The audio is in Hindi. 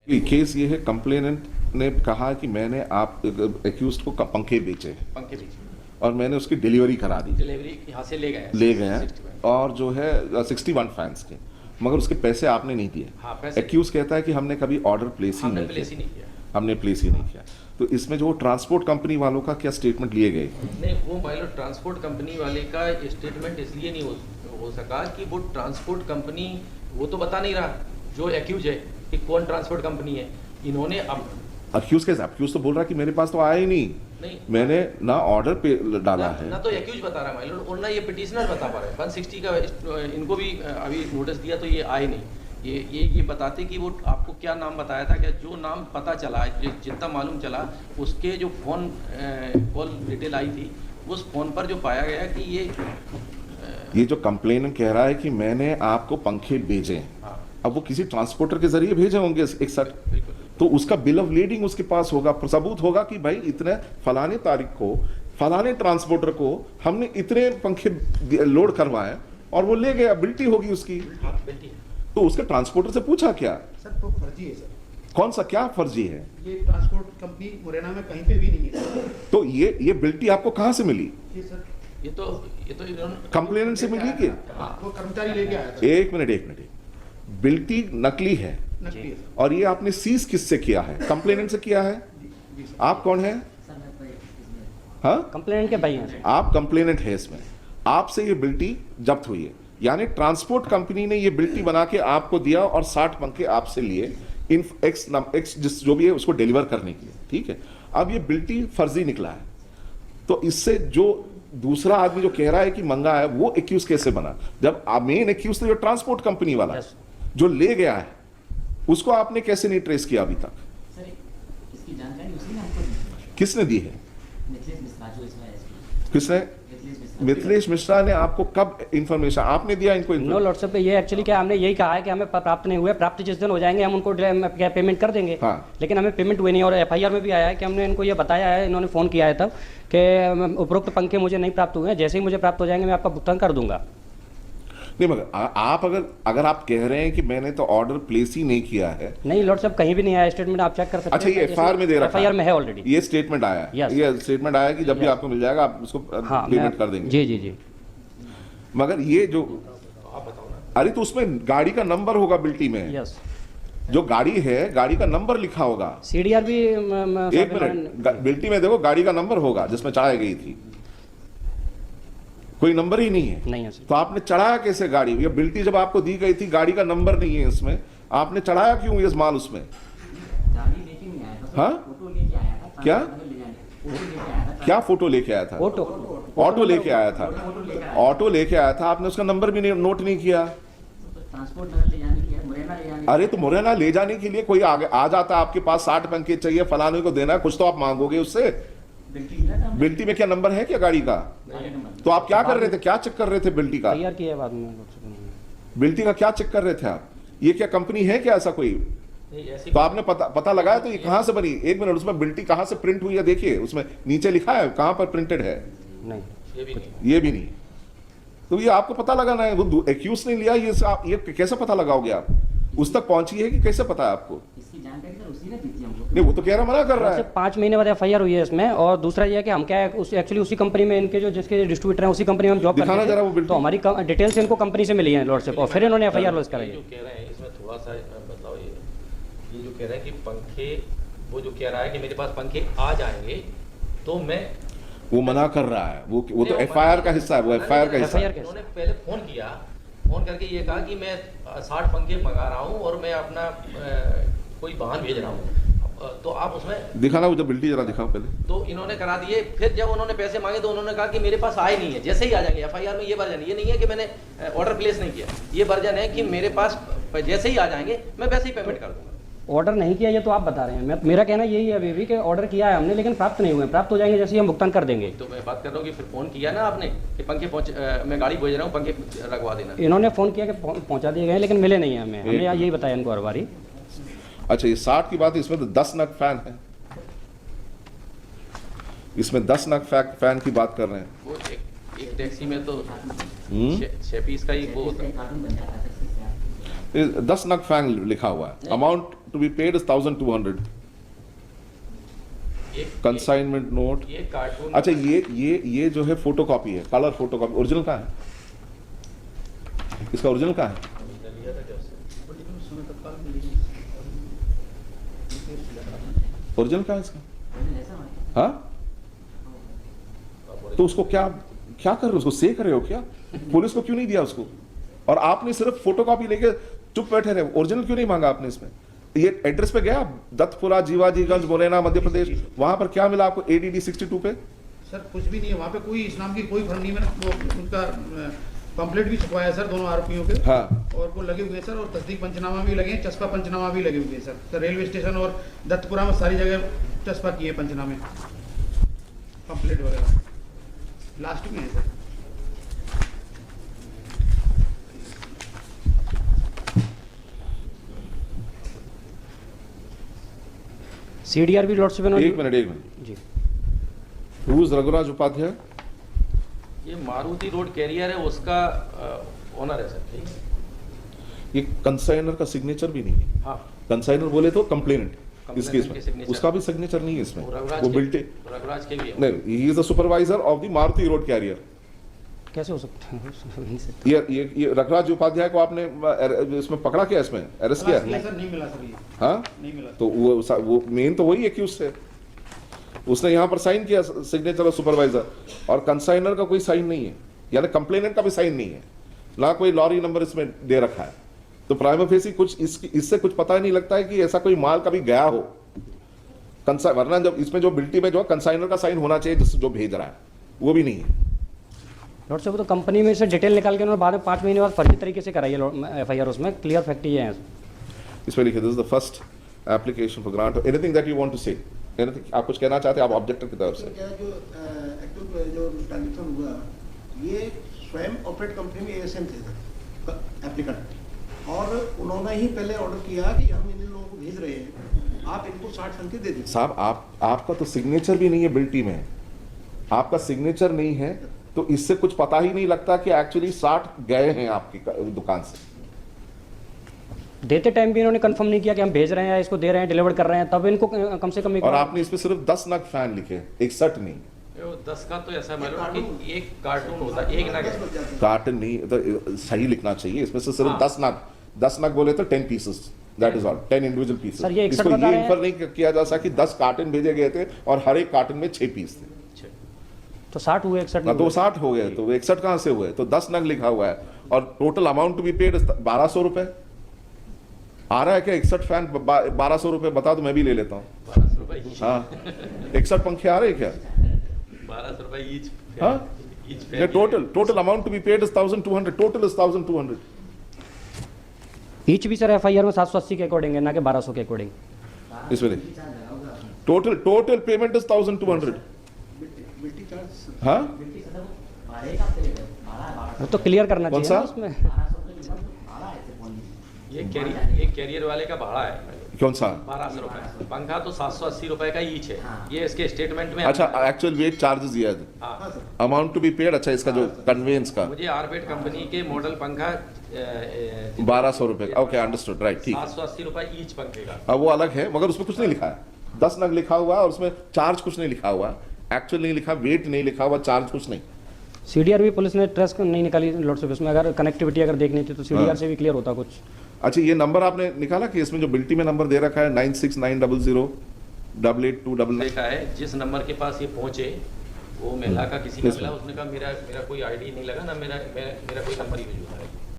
केस ये है, कंप्लेनेंट ने कहा कि मैंने आप एक्यूज को पंखे बेचे और मैंने उसकी डिलीवरी करा दी, डिलीवरी यहाँ से ले गए और जो है 61 फैंस के, मगर उसके पैसे आपने नहीं दिए। हाँ, एक्यूज कहता है कि हमने कभी ऑर्डर प्लेस ही नहीं किया, हमने प्लेस ही नहीं किया। तो इसमें जो ट्रांसपोर्ट कंपनी वालों का क्या स्टेटमेंट लिए गए? नहीं, वो पायलट ट्रांसपोर्ट कंपनी वाले का स्टेटमेंट इसलिए नहीं हो सका कि वो ट्रांसपोर्ट कंपनी वो तो बता नहीं रहा जो एक्यूज है कि कौन ट्रांसपोर्ट कंपनी है। इन्होंने अब एक्यूज तो बोल रहा है कि मेरे पास तो आया ही नहीं, मैंने ना ऑर्डर पे डाला है ना, तो एक्यूज बता रहा है माइलॉर्ड, और ना ये पिटिशनर बता पा रहे हैं। 160 का इनको भी अभी नोटिस दिया तो ये आए नहीं। ये बताते कि वो आपको क्या नाम बताया था, क्या जो नाम पता चला, जितना मालूम चला, उसके जो फ़ोन कॉल डिटेल आई थी उस फ़ोन पर जो पाया गया कि ये जो कंप्लेनेंट कह रहा है कि मैंने आपको पंखे भेजे, हाँ। अब वो किसी ट्रांसपोर्टर के जरिए भेजे होंगे 61, तो उसका बिल ऑफ लीडिंग उसके पास होगा, सबूत होगा कि भाई इतने फलाने तारीख को फलाने ट्रांसपोर्टर को हमने इतने पंखे लोड करवाए और वो ले गया, बिल्टी होगी उसकी। तो उसके ट्रांसपोर्टर से पूछा क्या? सर तो फर्जी है सर। कौन सा क्या फर्जी है? ये ट्रांसपोर्ट कंपनी मुरैना में कहीं पे भी नहीं है। तो ये बिल्टी आपको कहाँ से मिली? ये सर ये तो कंप्लेनेंट से मिली कि? वो कर्मचारी लेके आया था। एक मिनट, बिल्टी नकली है नकली है सर। और ये आपने सीज किससे किया है? कंप्लेनेंट से किया है। जी सर। आप कौन है? हाँ, कंप्लेनेंट के भाई हैं। आप कंप्लेनेंट है इसमें, आपसे ये बिल्टी जब्त हुई है, यानी ट्रांसपोर्ट कंपनी ने ये बिल्टी बना के आपको दिया और 60 पंखे आपसे लिए इन एक्स जिस जो भी है उसको डिलीवर करने के लिए, ठीक है। अब ये बिल्टी फर्जी निकला है, तो इससे जो दूसरा आदमी जो कह रहा है कि मंगा है, वो एक्यूज कैसे बना? जब मेन एक्यूज तो जो ट्रांसपोर्ट कंपनी वाला जो ले गया है, उसको आपने कैसे नहीं ट्रेस किया अभी तक? सर, इसकी जानकारी उसी ने हमको दी। किसने दी है? मिथिलेश मिश्रा जो इसमें किसने? मिथिलेश मिश्रा ने आपको कब इंफॉर्मेशन आपने दिया इनको? नो लॉर्डशिप, ये एक्चुअली क्या हमने यही कहा है कि हमें प्राप्त नहीं हुए, प्राप्त जिस दिन हो जाएंगे हम उनको पेमेंट कर देंगे। हाँ। लेकिन हमें पेमेंट हुई नहीं, और एफआईआर में भी आया है कि हमने इनको ये बताया है, इन्होंने फ़ोन किया है तब कि उपरोक्त पंखे मुझे नहीं प्राप्त हुए हैं, जैसे ही मुझे प्राप्त हो जाएंगे मैं आपका भुगतान कर दूंगा। नहीं, मगर आप अगर आप कह रहे हैं कि मैंने तो ऑर्डर प्लेस ही नहीं किया है। नहीं लॉर्डशिप, कहीं भी नहीं आया स्टेटमेंट, आप चेक कर सकते हैं। अच्छा, ये एफआईआर में दे रखा है? एफआईआर में है ऑलरेडी, ये स्टेटमेंट आया है। Yes. ये स्टेटमेंट आया कि जब भी आपको मिल जाएगा आप उसको पेमेंट कर देंगे। जी। मगर ये जो अरे तो उसमें गाड़ी का नंबर होगा बिल्टी में। यस, जो गाड़ी है, गाड़ी का नंबर लिखा होगा। सीडीआर भी एक मिनट, बिल्टी में देखो गाड़ी का नंबर होगा जिसमें चढ़ाई गई थी, कोई नंबर ही नहीं है। नहीं है सर। तो आपने चढ़ाया कैसे गाड़ी? ये बिल्टी जब आपको दी गई थी, गाड़ी का नंबर नहीं है इसमें, आपने चढ़ाया क्यों ये माल उसमें? गाड़ी लेके नहीं आया था। हाँ? फोटो लेके आया था। क्या? फोटो लेके आया था। क्या फोटो लेके आया था? ऑटो लेके आया था। ऑटो लेके आया था, आपने उसका नंबर भी नोट नहीं किया। ट्रांसपोर्ट नगर ले जाने के लिए, मुरैना ले जाने अरे तो मुरैना ले जाने के लिए कोई आगे आ जाता, आपके पास 60 पंखे चाहिए, फलाने को देना है, कुछ तो आप मांगोगे उससे। बिल्टी में क्या नंबर है क्या गाड़ी का? तो आप क्या कर रहे थे? क्या चेक कर रहे थे बिल्टी का? तैयार किया है बाद में। बिल्टी का क्या चेक कर रहे थे आप? ये क्या कंपनी है क्या ऐसा कोई? तो आपने पता लगाया तो ये कहां से बनी? एक मिनट, उसमें बिल्टी कहां से प्रिंट हुई है देखिए, उसमें नीचे लिखा है कहां पर प्रिंटेड है? नहीं, ये भी नहीं। तो ये आपको पता लगाना है, वो एक्यूज ने लिया, ये कैसे पता लगाओगे आप? उस तक पहुंची है कि कैसे पता है आपको? इसकी जानकारी सर उसी ने दी थी हमको। नहीं, वो तो कह रहा मना कर रहा है। 5 महीने बाद एफआईआर हुई है इसमें। और दूसरा ये है कि हम क्या है, एक्चुअली उसी कंपनी में इनके जो जिसके डिस्ट्रीब्यूटर हैं उसी कंपनी में हम जॉब दिखाना करते जरा वो हैं, बिल्कुल। तो हमारी डिटेल्स इनको कंपनी से मिली है लॉर्डशिप, और फिर इन्होंने एफआईआर लॉन्च कराई है। जो कह रहे हैं इसमें थोड़ा सा बताओ, ये जो कह रहे हैं कि पंखे, वो जो कह रहा है कि मेरे पास पंखे आ जाएंगे, तो मैं, वो मना कर रहा है, वो तो एफआईआर का हिस्सा है, वो एफआईआर का हिस्सा है। उन्होंने पहले फोन करके ये कहा कि मैं 60 पंखे मंगा रहा हूँ और मैं अपना कोई वाहन भेज रहा हूँ, तो आप उसमें दिखाना, वो जब बिल्टी जरा दिखाओ पहले। तो इन्होंने करा दिए। फिर जब उन्होंने पैसे मांगे तो उन्होंने कहा कि मेरे पास आए नहीं है, जैसे ही आ जाएंगे। एफआईआर में ये वर्जन, ये नहीं है कि मैंने ऑर्डर प्लेस नहीं किया, ये वर्जन है कि मेरे पास जैसे ही आ जाएंगे मैं वैसे ही पेमेंट कर दूंगा। ऑर्डर नहीं किया ये तो आप बता रहे हैं, मेरा कहना यही है अभी भी कि ऑर्डर किया है हमने, लेकिन प्राप्त नहीं हुए। प्राप्त हो जाएंगे जैसे ही हम भुगतान कर देंगे। तो मैं बात कर रहा हूँ कि फिर फोन किया ना आपने कि पंखे मैं गाड़ी भेज रहा हूँ, पंखे रखवा देना। इन्होंने फ़ोन किया कि पहुंचा दिए गए, लेकिन मिले नहीं हैं हमें यही बताया इनको हर बारी। अच्छा, ये 60 की बात है, इसमें तो 10 नग फैन है, इसमें 10 नग फैन की बात कर रहे हैं। वो एक टैक्सी में तो 6 पीस का ही वो होता है। 10 नग फैन लिखा हुआ है, amount to be paid is 1,200. Consignment note. ये कार्टून। अच्छा ये जो है फोटोकॉपी है, कलर फोटोकॉपी। ओरिजिनल कहाँ है इसका? ओरिजिनल कहाँ है? ओरिजिनल कहाँ है इसका? हाँ, तो उसको क्या क्या कर रहे हो? उसको सेक रहे हो क्या? पुलिस को क्यों नहीं दिया उसको? और आपने सिर्फ फोटोकॉपी लेके चुप बैठे रहे। ओरिजिनल क्यों नहीं मांगा आपने इसमें? ये एड्रेस पे गया दत्तपुरा, जीवाजीगंज, मुरैना, मध्य प्रदेश, वहां पर क्या मिला आपको ADD 62 पे? सर कुछ भी नहीं है वहाँ पे, कोई इस नाम की कोई फर्म नहीं। मैंने वो उनका पंपलेट भी छपवाया सर दोनों आरोपियों के। हाँ। और वो लगे हुए सर, और तस्दीक पंचनामा भी लगे हैं, चस्पा पंचनामा भी लगे हुए हैं सर रेलवे स्टेशन और दत्तपुरा में सारी जगह चस्पा किए पंचनामे, पंपलेट वगैरह लास्ट में है सर। CDR भी लॉर्ड्स पे एक मिनट जी। Who is Raghuraj Upadhyay? ये मारुति रोड कैरियर है, उसका ओनर है सर। ठीक है? ये कंसाइनर का सिग्नेचर भी नहीं है। हाँ, कंसाइनर बोले तो कंप्लेनेंट इस Complainant केस के में, signature। उसका भी सिग्नेचर नहीं है इसमें। वो रघुराज वो के- बिल्टे रघुराज के भी है। नहीं, he is the supervisor of the Maruti road carrier. कैसे हो सकता है? नहीं सकता। ये रघुराज उपाध्याय को आपने इसमें पकड़ा क्या? इसमें अरेस्ट किया? सर नहीं मिला सर, ये हाँ, नहीं मिला। तो वो मेन तो वही एक्यूज है। उसने यहाँ पर साइन किया सिग्नेचर ऑफ सुपरवाइजर, और कंसाइनर का कोई साइन नहीं है, यानी कंप्लेनेंट का भी साइन नहीं है, ना कोई लॉरी नंबर इसमें दे रखा है। तो प्राइमा फेसी कुछ इससे कुछ पता ही नहीं लगता है कि ऐसा कोई माल कभी गया हो। वरना जब इसमें जो बिल्टी में जो कंसाइनर का साइन होना चाहिए जिससे जो भेज रहा है, वो भी नहीं है। लॉर्ड साहब, तो कंपनी में से डिटेल निकाल के उन्होंने बाद में 5 महीने बाद फर्जी तरीके से कराई है FIR, उसमें क्लियर फैक्ट ये है। इसमें लिखे this is the first application for grant. Anything that you want to say? Anything आप कुछ कहना चाहते हैं आप ऑब्जेक्टर की तरफ से? क्या जो एक्चुअल जो ट्रांजेक्शन हुआ, ये स्वयं ऑपरेट कंपनी में ASM थे एप्लीकेंट, और उन्होंने ही पहले ऑर्डर किया कि हम इन लोगों को भेज रहे हैं, आप इनको 60 संख्या दे दीजिए। साहब आपका तो सिग्नेचर भी नहीं है बिल्टी में, आपका सिग्नेचर नहीं है, तो इससे कुछ पता ही नहीं लगता कि एक्चुअली 60 गए हैं आपकी दुकान से। देते टाइम भी इन्होंने कंफर्म नहीं किया कि हम भेज रहे हैं, इसको दे रहे हैं, डिलीवर कर रहे हैं, तब इनको कम से कम एक और आपने इस पे सिर्फ 10 नग फैन लिखे, 61 नहीं। वो 10 का तो ऐसा मालूम कि एक कार्टून होता है, एक नग है। कार्टन नहीं, तो सही लिखना चाहिए। इसमें से सिर्फ हाँ। 10 नग बोले तो 10 pieces, that is all, 10 individual pieces. Sir, ये 61 इसको बता ये रहे हैं। इन्फर नहीं किया जा सका कि 10 कार्टन भेजे गए थे और हर एक कार्टन में 6 पीस थे। तो 60 हुए, 61 ना नहीं तो हुए। 60 हो गए, तो 61 कहां से हुए? तो 10 नग लिखा हुआ है, और total amount to be paid 1200 रुपए आ रहा है क्या? 61 फैन 1200 रुपए बता दो, मैं भी ले लेता हूँ। 1200 रुपए ईच। हाँ, 61 पंखे आ रहे हैं क्या? 1200 रुपए ईच। हाँ, each total amount to be paid is 1200, total is 1200। Each भी सर FIR में 780 के अकॉर्डिंग है, ना कि 1200 के अकॉर्डिंग। इसमें टोटल पेमेंट इज 1200। बिल्टी चार्ज हाँ, वो तो क्लियर करना कौन चाहिए ना सा? उसमें। ये कैरियर वाले का भाड़ा है कौन सा? 1200 रुपए। पंखा तो 780 रुपए का ईच है। ये इसके स्टेटमेंट में अच्छा, एक्चुअल वेट चार्जेस ये है, हाँ। Amount to be paid. अच्छा, इसका जो कन्वेंस का मुझे आरबेट कंपनी के मॉडल पंखा 1200 रुपए। ओके, अंडरस्टूड, राइट, ठीक। 780 रुपए ईच पंखे का। अब वो अलग है, मगर उसमें कुछ नहीं लिखा है। 10 नग लिखा हुआ है और उसमें चार्ज कुछ नहीं लिखा हुआ, एक्चुअल नहीं लिखा, वेट नहीं लिखा हुआ, चार्ज कुछ नहीं। CDR भी पुलिस ने ट्रेस नहीं निकाली लॉर्ड साहब, इसमें अगर कनेक्टिविटी अगर देखनी थी तो CDR हाँ। से भी क्लियर होता कुछ। अच्छा, ये नंबर आपने निकाला कि इसमें जो बिल्टी में नंबर दे रखा है 9690088299? देखा है जिस नंबर के पास ये पहुंचे, वो महिला का किसी का मिला, उसने कहा मेरा कोई आईडी नहीं लगा ना, मेरा कोई नंबर यूज हुआ है।